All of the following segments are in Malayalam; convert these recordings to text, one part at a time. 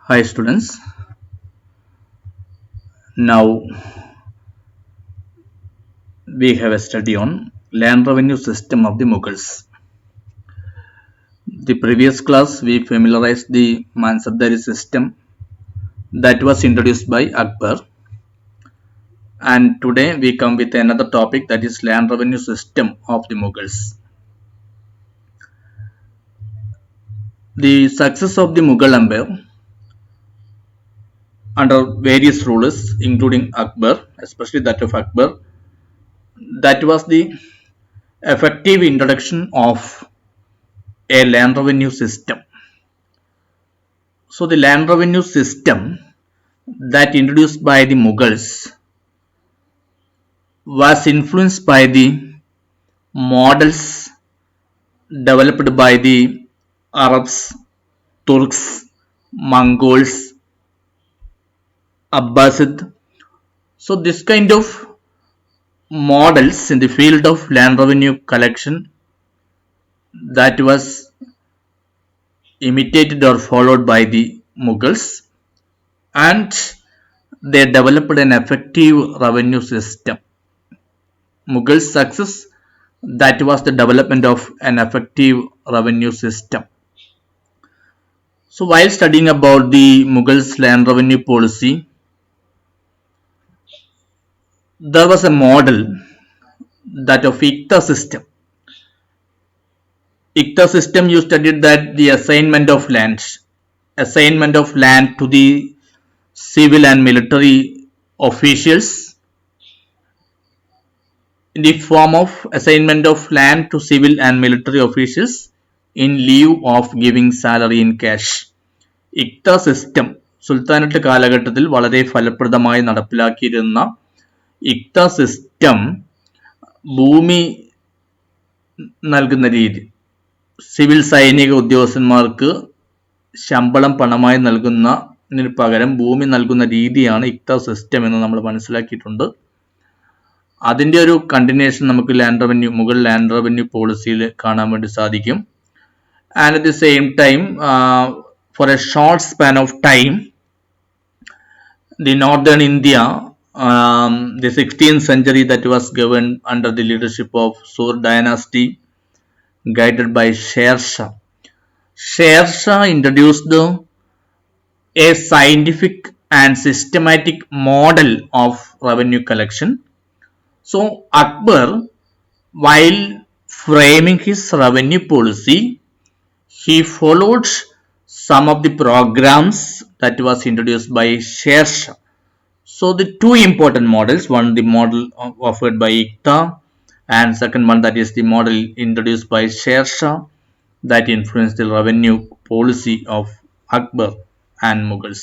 Hi students, now we have a study on land revenue system of the Mughals. The previous class we familiarized the Mansabdari system that was introduced by Akbar, and today we come with another topic, that is land revenue system of the Mughals. The success of the Mughal Empire under various rulers including Akbar, especially that of Akbar, that was the effective introduction of a land revenue system. So the land revenue system that introduced by the Mughals was influenced by the models developed by the Arabs, Turks, Mongols, Abbasid. So this kind of models in the field of land revenue collection that was imitated or followed by the Mughals, and they developed an effective revenue system. Mughal success, that was the development of an effective revenue system. So while studying about the Mughals land revenue policy, there was a model, that of ICTA system. ICTA system, you studied that the assignment of land to the civil and military officials in the form of assignment of land to civil and military officials in lieu of giving salary in cash. Iqta system sultanate കാലഘട്ടത്തിൽ വളരെ ഫലപ്രദമായി നടപ്പിലാക്കിയിരുന്ന ഇക്ത സിസ്റ്റം ഭൂമി നൽകുന്ന രീതി, സിവിൽ സൈനിക ഉദ്യോഗസ്ഥന്മാർക്ക് ശമ്പളം പണമായി നൽകുന്നതിന് പകരം ഭൂമി നൽകുന്ന രീതിയാണ് ഇക്ത സിസ്റ്റം എന്ന് നമ്മൾ മനസ്സിലാക്കിയിട്ടുണ്ട്. അതിൻ്റെ ഒരു കണ്ടിന്യൂഷൻ നമുക്ക് മുഗൾ ലാൻഡ് റവന്യൂ പോളിസിയിൽ കാണാൻ വേണ്ടി സാധിക്കും. And at the same time, for a short span of time, the northern India, the 16th century, that was governed under the leadership of Sur dynasty guided by Sher Shah. Sher Shah introduced a scientific and systematic model of revenue collection. So Akbar, while framing his revenue policy, he followed some of the programs that was introduced by Sher Shah. So the two important models, one the model offered by ICTA, and second one that is the model introduced by Sher Shah, that influenced the revenue policy of Akbar and Mughals.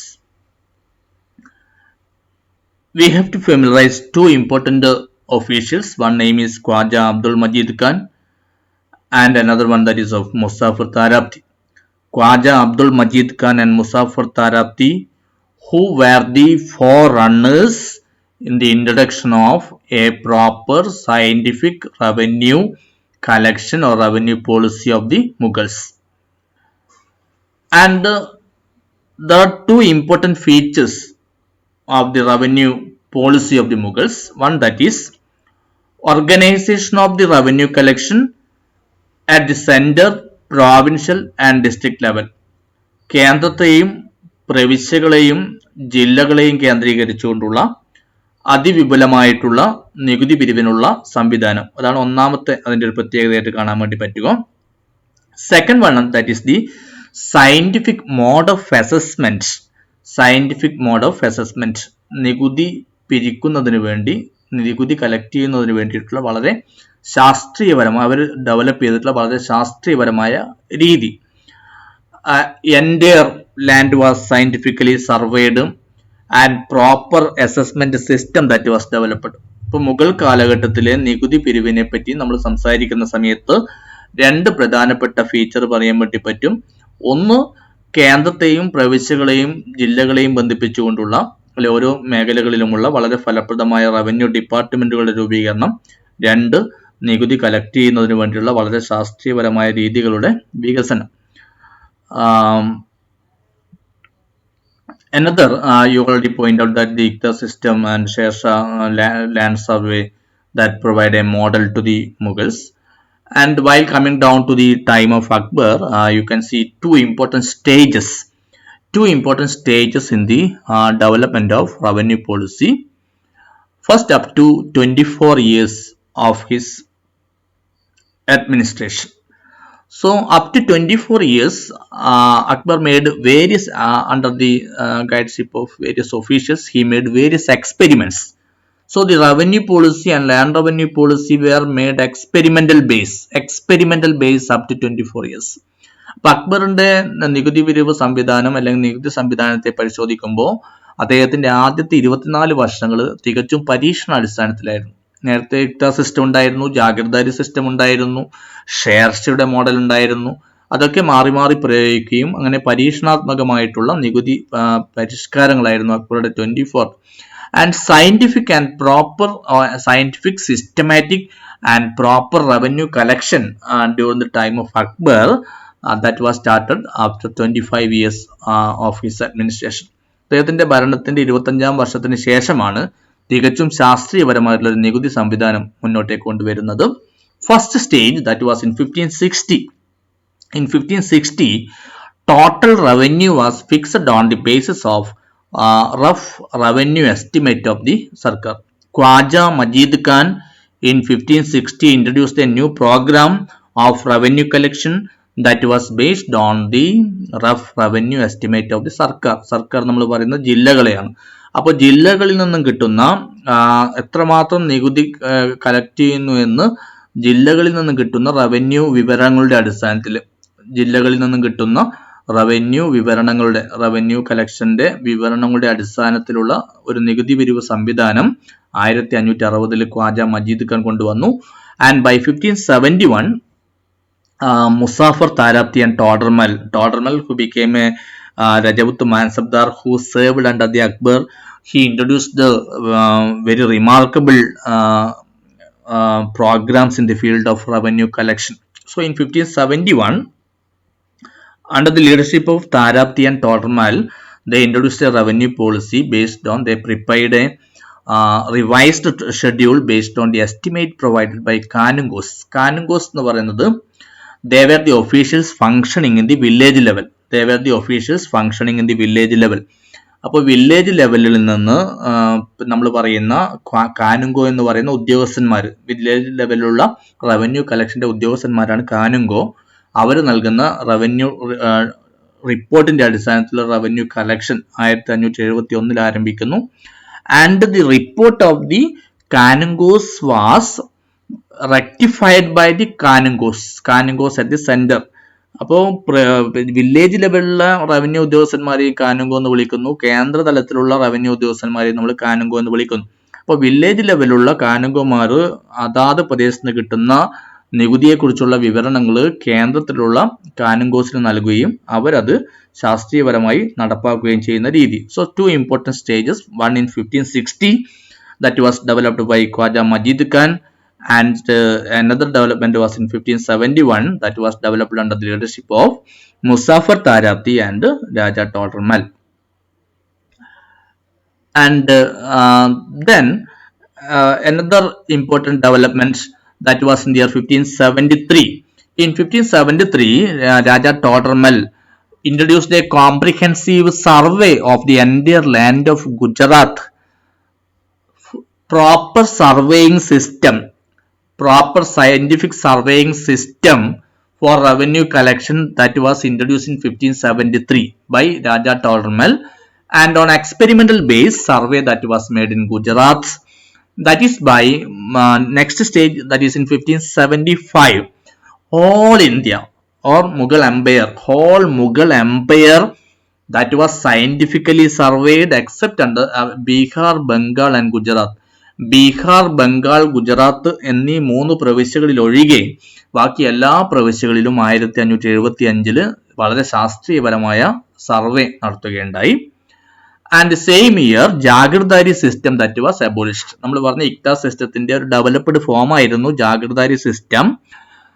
We have to familiarize two important officials. One name is Khwaja Abdul Majid Khan, and another one that is of Muzaffar Tarabti. Khwaja Abdul Majid Khan and Muzaffar Tarabti, who were the forerunners in the introduction of a proper scientific revenue collection or revenue policy of the Mughals. And there are two important features of the revenue policy of the Mughals. One, that is organization of the revenue collection at the center, provincial and district level. കേന്ദ്രത്തെയും പ്രവിശ്യകളെയും ജില്ലകളെയും കേന്ദ്രീകരിച്ചുകൊണ്ടുള്ള അതിവിപുലമായിട്ടുള്ള നികുതി പിരിവിനുള്ള സംവിധാനം, അതാണ് ഒന്നാമത്തെ അതിൻ്റെ ഒരു പ്രത്യേകതയായിട്ട് കാണാൻ വേണ്ടി പറ്റുക. Second one, that is the scientific mode of assessment. നികുതി പിരിക്കുന്നതിന് വേണ്ടി, നികുതി കളക്ട് ചെയ്യുന്നതിന് വേണ്ടിയിട്ടുള്ള വളരെ ശാസ്ത്രീയപരമായ, അവർ ഡെവലപ്പ് ചെയ്തിട്ടുള്ള വളരെ ശാസ്ത്രീയപരമായ രീതി. Entire land was scientifically surveyed and proper assessment system that was developed. ഇപ്പോൾ മുഗൾ കാലഘട്ടത്തിലെ നികുതി പിരിവിനെ പറ്റി നമ്മൾ സംസാരിക്കുന്ന സമയത്ത് രണ്ട് പ്രധാനപ്പെട്ട ഫീച്ചർ പറയാൻ വേണ്ടി പറ്റും. ഒന്ന്, കേന്ദ്രത്തെയും പ്രവിശ്യകളെയും ജില്ലകളെയും ബന്ധിപ്പിച്ചുകൊണ്ടുള്ള, അല്ലെ ഓരോ മേഖലകളിലുമുള്ള വളരെ ഫലപ്രദമായ റവന്യൂ ഡിപ്പാർട്ട്മെന്റുകളുടെ രൂപീകരണം. രണ്ട്, നികുതി കളക്ട് ചെയ്യുന്നതിന് വേണ്ടിയുള്ള വളരെ ശാസ്ത്രീയപരമായ രീതികളുടെ വികസനം. Another, you already point out that the ICTA system and land survey that provide a model to the Mughals. And while coming down to the time of Akbar, you can see two important stages in the development of revenue policy. First, up to 24 years of his administration. So up to 24 years, Akbar made various, under the guideship of various officials, he made various experiments. So the revenue policy and land revenue policy were made experimental base up to 24 years. അപ്പൊ അക്ബറിന്റെ നികുതി പിരിവ് സംവിധാനം അല്ലെങ്കിൽ നികുതി സംവിധാനത്തെ പരിശോധിക്കുമ്പോൾ അദ്ദേഹത്തിന്റെ ആദ്യത്തെ 24 വർഷങ്ങൾ തികച്ചും പരീക്ഷണാടിസ്ഥാനത്തിലായിരുന്നു. നേരത്തെ ഇക്ത സിസ്റ്റം ഉണ്ടായിരുന്നു, ജാഗിർദാരി സിസ്റ്റം ഉണ്ടായിരുന്നു, ഷെയർഷയുടെ മോഡൽ ഉണ്ടായിരുന്നു. അതൊക്കെ മാറി മാറി പ്രയോഗിക്കുകയും അങ്ങനെ പരീക്ഷണാത്മകമായിട്ടുള്ള നികുതി പരിഷ്കാരങ്ങളായിരുന്നു അക്ബറുടെ 24. And scientific, systematic and proper revenue collection during the time of Akbar, that was started after 25 years of his administration. അദ്ദേഹത്തിന്റെ ഭരണത്തിന്റെ 25 വർഷത്തിന് ശേഷമാണ് തികച്ചും ശാസ്ത്രീയപരമായിട്ടുള്ള ഒരു നികുതി സംവിധാനം മുന്നോട്ടേക്ക് കൊണ്ടുവരുന്നത്. First stage, that was in 1560. In 1560, total revenue was fixed on the basis of rough revenue estimate of the Sarkar. Khwaja Majid Khan in 1560 introduced a new program of revenue collection that was based on the rough revenue estimate of the Sarkar. സർക്കാർ നമ്മൾ പറയുന്നത് ജില്ലകളെയാണ്. അപ്പോൾ ജില്ലകളിൽ നിന്നും കിട്ടുന്ന എത്രമാത്രം നികുതി കളക്ട് ചെയ്യുന്നു എന്ന് ജില്ലകളിൽ നിന്നും കിട്ടുന്ന റവന്യൂ വിവരങ്ങളുടെ അടിസ്ഥാനത്തിൽ, ജില്ലകളിൽ നിന്നും കിട്ടുന്ന റവന്യൂ കളക്ഷന്റെ വിവരണങ്ങളുടെ അടിസ്ഥാനത്തിലുള്ള ഒരു നികുതി പിരിവ് സംവിധാനം 1560 ഖ്വാജ മജീദ് ഖാൻ കൊണ്ടുവന്നു. And by 1571, Muzaffar Tarapti and Todermal, who became a Rajaput Mansabdar who served under the Akbar, he introduced the very remarkable programs in the field of revenue collection. So in 1571, under the leadership of Tarapti and Todermal, they introduced a revenue policy based on, they prepared a revised schedule based on the estimate provided by Kanungos. Kanungos എന്ന് പറയുന്നത് they were the officials functioning in the village level. അപ്പോൾ വില്ലേജ് ലെവലിൽ നിന്ന് നമ്മൾ പറയുന്ന കാനുങ്കോ എന്ന് പറയുന്ന ഉദ്യോഗസ്ഥന്മാർ, വില്ലേജ് ലെവലിലുള്ള റവന്യൂ കളക്ഷന്റെ ഉദ്യോഗസ്ഥന്മാരാണ് കാനുങ്കോ. അവർ നൽകുന്ന റവന്യൂ റിപ്പോർട്ടിന്റെ അടിസ്ഥാനത്തിലുള്ള റവന്യൂ കളക്ഷൻ 1571 ആരംഭിക്കുന്നു. And the report of the qanungos was rectified by the qanungos at the centre. അപ്പോൾ വില്ലേജ് ലെവലിലുള്ള റവന്യൂ ഉദ്യോഗസ്ഥന്മാരെ കാനുങ്കോ എന്ന് വിളിക്കുന്നു, കേന്ദ്ര തലത്തിലുള്ള റവന്യൂ ഉദ്യോഗസ്ഥന്മാരെ നമ്മൾ കാനുങ്കോ എന്ന് വിളിക്കുന്നു. അപ്പോൾ വില്ലേജ് ലെവലിലുള്ള കാനുങ്കോമാർ അതാത് പ്രദേശത്ത് കിട്ടുന്ന നികുതിയെക്കുറിച്ചുള്ള വിവരണങ്ങൾ കേന്ദ്രത്തിലുള്ള കാനുങ്കോസിന് നൽകുകയും അവരത് ശാസ്ത്രീയപരമായി നടപ്പാക്കുകയും ചെയ്യുന്ന രീതി. So two important stages, one in 1560 that was developed by Khwaja Majid Khan, and another development was in 1571 that was developed under the leadership of Muzaffar Tarapti and Raja Todermal. And then another important development that was in the year 1573. In 1573, Raja Todermal introduced a comprehensive survey of the entire land of Gujarat. Proper scientific surveying system for revenue collection that was introduced in 1573 by Raja Todermal, and on experimental base survey that was made in Gujarat. That is by next stage, that is in 1575, whole India or Mughal Empire that was scientifically surveyed except under Bihar, Bengal and Gujarat. Bihar, Bengal, Gujarat എന്നീ 3 പ്രവിശ്യകളിൽ ഒഴികെ ബാക്കി എല്ലാ പ്രവിശ്യകളിലും 1575 വളരെ ശാസ്ത്രീയപരമായ സർവേ നടത്തുകയുണ്ടായി. And same year jagirdari system that was abolished. നമ്മൾ പറഞ്ഞ ഇക്ത സിസ്റ്റത്തിന്റെ ഒരു ഡെവലപ്ഡ് ഫോം ആയിരുന്നു ജാഗിർദാരി സിസ്റ്റം.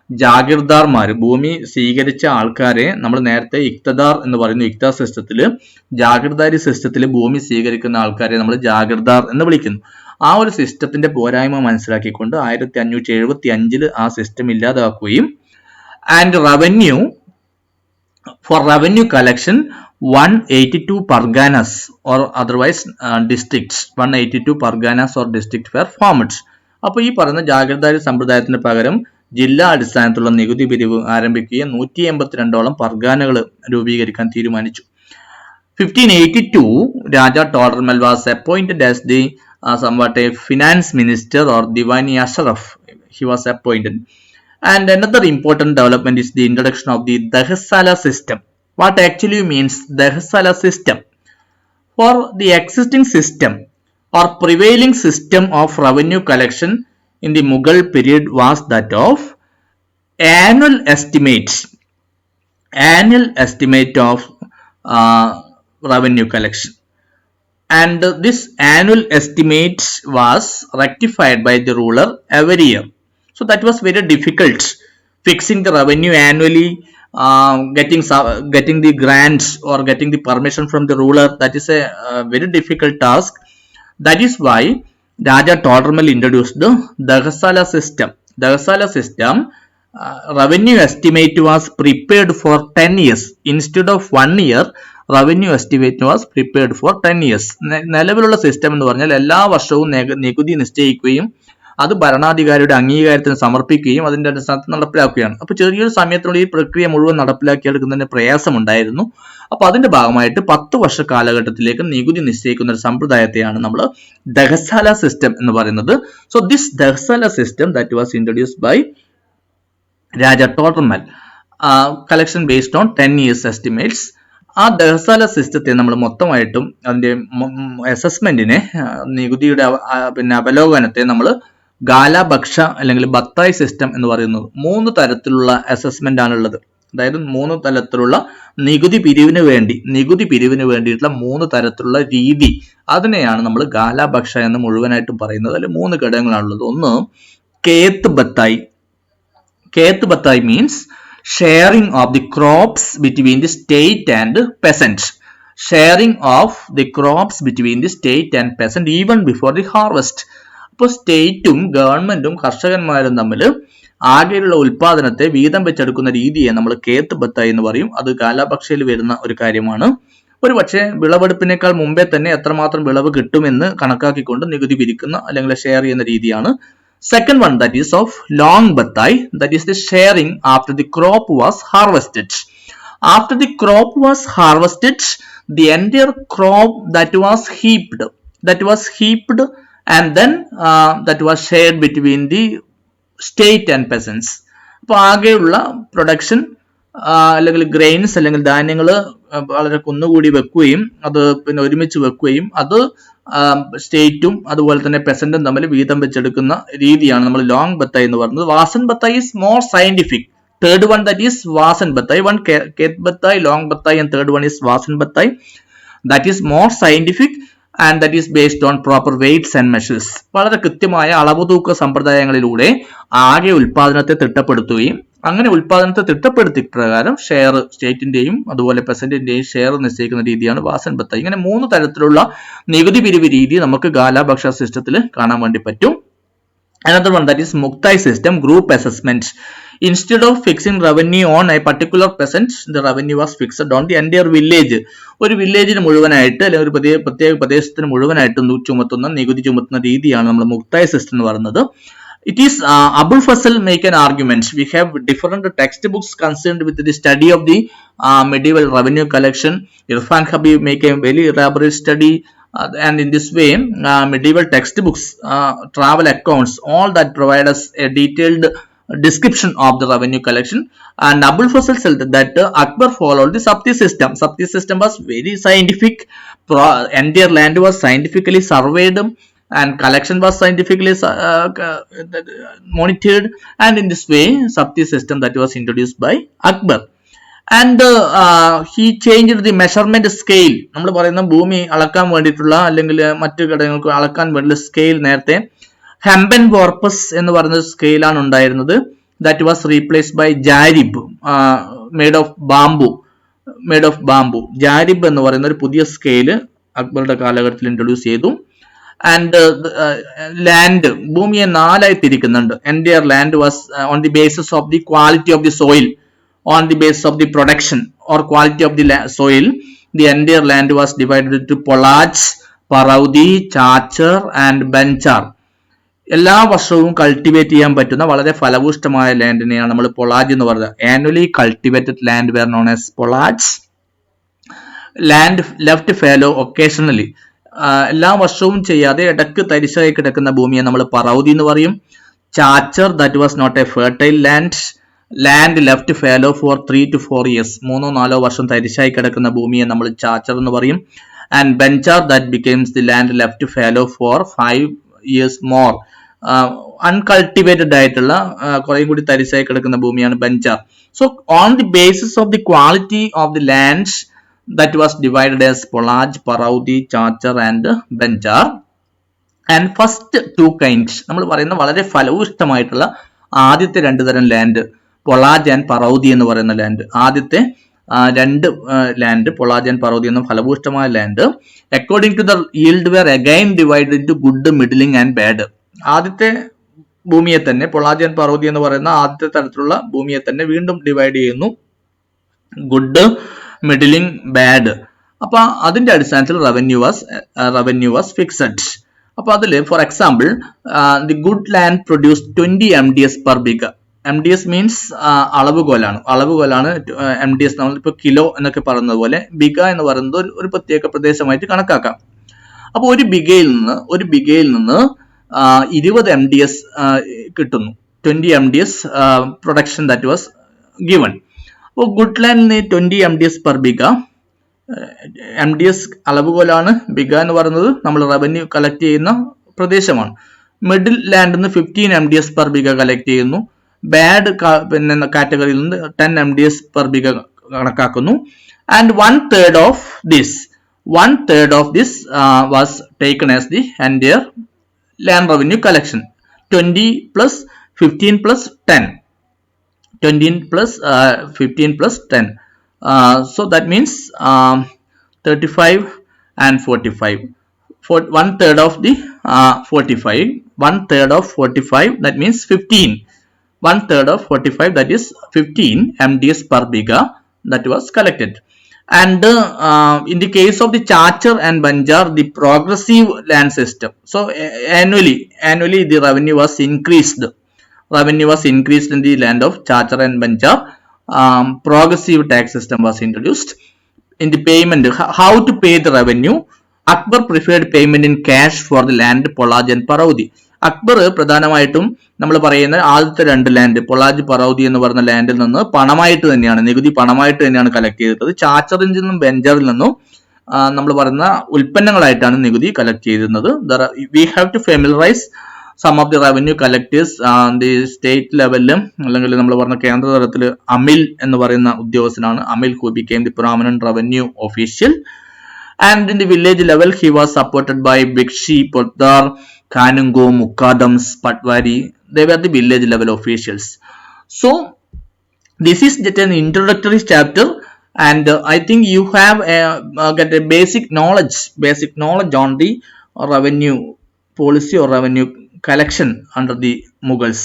ജാഗിർദാർമാർ, ഭൂമി സ്വീകരിച്ച ആൾക്കാരെ നമ്മൾ നേരത്തെ ഇക്തദാർ എന്ന് പറയുന്നു. ഇക്താ സിസ്റ്റത്തില്, ജാഗിർദാരി സിസ്റ്റത്തിൽ ഭൂമി സ്വീകരിക്കുന്ന ആൾക്കാരെ നമ്മൾ ജാഗിർദാർ എന്ന് വിളിക്കുന്നു. ആ ഒരു സിസ്റ്റത്തിന്റെ പോരായ്മ മനസ്സിലാക്കിക്കൊണ്ട് 1575 ആ സിസ്റ്റം ഇല്ലാതാക്കുകയും and revenue for revenue collection 182 parganas or otherwise districts, 182 parganas or district were formed. അപ്പോൾ ഈ പറയുന്ന ജാഗിർദാരി സമ്പ്രദായത്തിന് പകരം ജില്ലാ അടിസ്ഥാനത്തിലുള്ള നികുതി പിരിവ് ആരംഭിക്കുകയും 182ഓളം പർഗാനകൾ രൂപീകരിക്കാൻ തീരുമാനിച്ചു. 1582 രാജ ടോഡർമൽ was appointed as the somewhat a finance minister or Diwani Ashraf. He was appointed. And another important development is the introduction of the Dahsala system. What actually means Dahsala system? For the existing system or prevailing system of revenue collection in the Mughal period was that of annual estimate of revenue collection. And this annual estimate was rectified by the ruler every year. So that was very difficult, fixing the revenue annually, getting the grants or getting the permission from the ruler. That is a very difficult task. That is why Raja Todermal introduced the Dahsala system. Dahsala system, revenue estimate was prepared for 10 years. Instead of 1 year, revenue estimate was prepared for 10 years. നിലവിലുള്ള സിസ്റ്റം എന്ന് പറഞ്ഞാൽ എല്ലാ വർഷവും നികുതി നിശ്ചയിക്കുകയും അത് ഭരണാധികാരിയുടെ അംഗീകാരത്തിന് സമർപ്പിക്കുകയും അതിന്റെ അടിസ്ഥാനത്തിൽ നടപ്പിലാക്കുകയാണ്. അപ്പോൾ ചെറിയൊരു സമയത്തിനുള്ളിൽ ഈ പ്രക്രിയ മുഴുവൻ നടപ്പിലാക്കിയെടുക്കുന്നതിന് പ്രയാസമുണ്ടായിരുന്നു. അപ്പോൾ അതിന്റെ ഭാഗമായിട്ട് 10 വർഷ കാലഘട്ടത്തിലേക്ക് നികുതി നിശ്ചയിക്കുന്ന ഒരു സമ്പ്രദായത്തെയാണ് നമ്മൾ ദഹസാല സിസ്റ്റം എന്ന് പറയുന്നത്. So this dahsala system that was introduced by Raja Todarmal, collection based on 10 years estimates. ആ ദഹസാല സിസ്റ്റത്തെ നമ്മൾ മൊത്തമായിട്ടും അതിന്റെ അസസ്മെന്റിനെ, നികുതിയുടെ അവലോകനത്തെ നമ്മൾ ഗാലാബക്ഷ അല്ലെങ്കിൽ ബത്തായ് സിസ്റ്റം എന്ന് പറയുന്നത്. 3 തരത്തിലുള്ള അസസ്മെന്റ് ആണുള്ളത്. അതായത് 3 തരത്തിലുള്ള നികുതി പിരിവിന് വേണ്ടിയിട്ടുള്ള 3 തരത്തിലുള്ള രീതി, അതിനെയാണ് നമ്മൾ ഗാലാബക്ഷ എന്ന് മുഴുവനായിട്ടും പറയുന്നത്. അതിൽ 3 ഘടകങ്ങളാണുള്ളത്. ഒന്ന് കേത്ത് ബത്തായ്. കേത്ത് ബത്തായ് means sharing of the crops between the state and peasant. Sharing of the crops between the state and peasant even before the harvest. അപ്പോൾ സ്റ്റേറ്റും ഗവൺമെന്റും കർഷകന്മാരും തമ്മിൽ ആകെയുള്ള ഉൽപാദനത്തെ വീതം വെച്ചെടുക്കുന്ന രീതിയെ നമ്മൾ കേത്ത് ബത്തായി എന്ന് പറയും. അത് കാലാപക്ഷയിൽ വരുന്ന ഒരു കാര്യമാണ്. ഒരു പക്ഷേ വിളവെടുപ്പിനേക്കാൾ മുമ്പേ തന്നെ എത്രമാത്രം വിളവ് കിട്ടുമെന്ന് കണക്കാക്കിക്കൊണ്ട് നികുതി പിരിക്കുന്ന അല്ലെങ്കിൽ ഷെയർ ചെയ്യുന്ന രീതിയാണ്. Second one, that is of long batai, that is the sharing after the crop was harvested. After the crop was harvested, the entire crop that was heaped and then that was shared between the state and peasants. അപ്പോൾ ആകെയുള്ള പ്രൊഡക്ഷൻ അല്ലെങ്കിൽ ഗ്രെയിൻസ് അല്ലെങ്കിൽ ധാന്യങ്ങൾ വളരെ കുന്നുകൂടി വെക്കുകയും അത് പിന്നെ ഒരുമിച്ച് വെക്കുകയും അത് സ്റ്റേറ്റും അതുപോലെ തന്നെ പെസന്റും തമ്മിൽ വീതം വെച്ചെടുക്കുന്ന രീതിയാണ് നമ്മൾ ലോങ് ബത്തായ് എന്ന് പറയുന്നത്. Vasan batai is more scientific. Third one that is vasan batai. One khet batai, lang batai, and third one is vasan batai. That is more scientific and that is based on proper weights and measures. വളരെ കൃത്യമായ അളവുതൂക്ക സമ്പ്രദായങ്ങളിലൂടെ ആകെ ഉൽപാദനത്തെ തിട്ടപ്പെടുത്തുകയും അങ്ങനെ ഉൽപാദനത്തെ തിട്ടപ്പെടുത്തി പ്രകാരം ഷെയർ സ്റ്റേറ്റിന്റെയും അതുപോലെ പെസന്റിന്റെയും ഷെയർ നിശ്ചയിക്കുന്ന രീതിയാണ് വാസൻ ബത്തായ്. ഇങ്ങനെ 3 തരത്തിലുള്ള നികുതി പിരിവ് രീതി നമുക്ക് ഗാലാബക്ഷ സിസ്റ്റത്തിൽ കാണാൻ വേണ്ടി പറ്റും. Another one, that is Muktai system, group assessment. Instead of fixing revenue on a particular peasant, the revenue was fixed on the entire village. ഒരു വില്ലേജിന് മുഴുവനായിട്ട് അല്ലെങ്കിൽ ഒരു പ്രത്യേക പ്രദേശത്തിന് മുഴുവനായിട്ട് നികുതി ചുമത്തുന്ന രീതിയാണ് നമ്മൾ മുക്തായ് സിസ്റ്റം എന്ന് പറയുന്നത്. It is Abul Fasal make an argument. We have different textbooks concerned with the study of the medieval revenue collection. Irfan Habib make a very elaborate study, and in this way medieval textbooks, travel accounts, all that provide us a detailed description of the revenue collection. And Abul Fasal said that Akbar followed the Sapti system. Sapti system was very scientific. Entire land was scientifically surveyed and collection was scientifically monitored, and in this way Sapti system that was introduced by Akbar. And he changed the measurement scale. നമ്മൾ പറയുന്ന ഭൂമി അളക്കാൻ വേണ്ടിയിട്ടുള്ള അല്ലെങ്കിൽ മറ്റു ഘടകങ്ങൾക്ക് അളക്കാൻ വേണ്ടിയുള്ള സ്കെയിൽ നേരത്തെ ഹെമ്പൻ വോർപ്പസ് എന്ന് പറയുന്ന സ്കെയിലാണ് ഉണ്ടായിരുന്നത്. that was replaced by Jarib, made of bamboo. ജാരിബ് എന്ന് പറയുന്ന ഒരു പുതിയ സ്കെയില് അക്ബറുടെ കാലഘട്ടത്തിൽ ഇൻട്രൊഡ്യൂസ് ചെയ്തു. ആൻഡ് ലാൻഡ്, ഭൂമിയെ നാലായി തിരിക്കുന്നുണ്ട്. Entire land was on the basis of the quality of the soil, on the basis of the production or quality of the soil. The entire land was divided into Polaj, Paraudi, Chachar and Benchar. എല്ലാ വർഷവും കൾട്ടിവേറ്റ് ചെയ്യാൻ പറ്റുന്ന വളരെ ഫലഭൂഷ്ടമായ ലാൻഡിനെയാണ് നമ്മൾ പൊളാജ് എന്ന് പറയുന്നത്. Annually cultivated land were known as polaj. Land left fallow occasionally, എല്ലാ വർഷവും ചെയ്യാതെ ഇടക്ക് തരിശായി കിടക്കുന്ന ഭൂമിയെ നമ്മൾ പറൗതി എന്ന് പറയും. Chachar, that was not a fertile land. Land left fallow for 3 to 4 years, 3-4 വർഷം തരിശായി കിടക്കുന്ന ഭൂമിയെ നമ്മൾ ചാച്ചർ എന്ന് പറയും. And banjar, that becomes the land left fallow for 5 years more. Uncultivated ആയിട്ടുള്ള കുറെ കൂടി തരിശായി കിടക്കുന്ന ഭൂമിയാണ് banjar. So on the basis of the quality of the lands that was divided as polaj, parauti, chachar and banjar. And first 2 kinds, നമ്മൾ പറയുന്ന വളരെ ഫലഭൂഷ്ടമായിട്ടുള്ള ആദ്യത്തെ 2 തരം ലാൻഡ്, പൊളാജ് ആൻഡ് പറൗതി എന്ന് പറയുന്ന ലാൻഡ്. ആദ്യത്തെ 2 ലാൻഡ്, പൊളാജ് ആൻഡ് പറൗതി എന്ന ഫലഭൂഷ്ടമായ land, according to the yield were again divided into good, middling and bad. ആദ്യത്തെ ഭൂമിയെ തന്നെ, പൊളാജ് ആൻഡ് പറൗതി എന്ന് പറയുന്ന ആദ്യത്തെ തരത്തിലുള്ള ഭൂമിയെ തന്നെ വീണ്ടും ഡിവൈഡ് ചെയ്യുന്നു, ഗുഡ്, മിഡിലിംഗ്, ബാഡ്. അപ്പൊ അതിന്റെ അടിസ്ഥാനത്തിൽ റവന്യൂ വാസ് ഫിക്സഡ്. അപ്പൊ അതില് for example, the good land produce 20 MDS per bigha. MDS means അളവുകോലാണ്. MDS, നമ്മളിപ്പോ കിലോ എന്നൊക്കെ പറയുന്നത് പോലെ ബിഗ എന്ന് പറയുന്നത് ഒരു പ്രത്യേക പ്രദേശമായിട്ട് കണക്കാക്കാം. അപ്പൊ ഒരു ബിഗയിൽ നിന്ന് 20 MDS കിട്ടുന്നു. 20 MDS production that was given. അപ്പോൾ ഗുഡ് ലാൻഡിന് 20 MDS per bigha. MDS അളവുകോലാണ്. ബിഗ എന്ന് പറയുന്നത് നമ്മൾ റവന്യൂ കളക്ട് ചെയ്യുന്ന പ്രദേശമാണ്. മിഡിൽ ലാൻഡിൽ നിന്ന് 15 MDS per bigha കളക്ട് ചെയ്യുന്നു. ബാഡ് കാറ്റഗറിയിൽ നിന്ന് 10 MDS per bigha കണക്കാക്കുന്നു. And 1/3 of this was taken as the entire land revenue collection. 20 plus 15 plus 10. 20 plus 15 plus 10. So that means 35 and 45. 1/3 of the 45. 1/3 of 45, that means 15. 1/3 of 45, that is 15 MDS per bigha that was collected. And in the case of the Chachar and Banjar, the progressive land system. So annually the revenue was increased. In the land of Chachar and Banjar. Progressive tax system was introduced. In the payment, how to pay the revenue, Akbar preferred payment in cash for the land Polaj and Paraudi. Akbar പ്രധാനമായിട്ടും നമ്മൾ പറയുന്ന ആദ്യത്തെ 2 ലാൻഡ്, പൊളാജ്, പറൗതി എന്ന് പറയുന്ന ലാൻഡിൽ നിന്ന് നികുതി പണമായിട്ട് തന്നെയാണ് കളക്ട് ചെയ്തത്. ചാച്ചറിൽ നിന്നും ബെഞ്ചറിൽ നിന്നും നമ്മൾ പറയുന്ന ഉൽപ്പന്നങ്ങളായിട്ടാണ് നികുതി കളക്ട് ചെയ്തിരുന്നത്. We have to familiarise some of the revenue collectors. The state ലെവലിലും അല്ലെങ്കിൽ നമ്മൾ പറഞ്ഞ കേന്ദ്ര തലത്തിൽ അമിൽ എന്ന് പറയുന്ന ഉദ്യോഗസ്ഥനാണ്. Amil who became the prominent revenue official. And in the village level, he was supported by Bikshi, Poddar, Kanungo, Mukkadams, Patwari. They were the village level officials. So, this is just an introductory chapter, and I think you have got a basic knowledge on the revenue policy or revenue collection under the Mughals.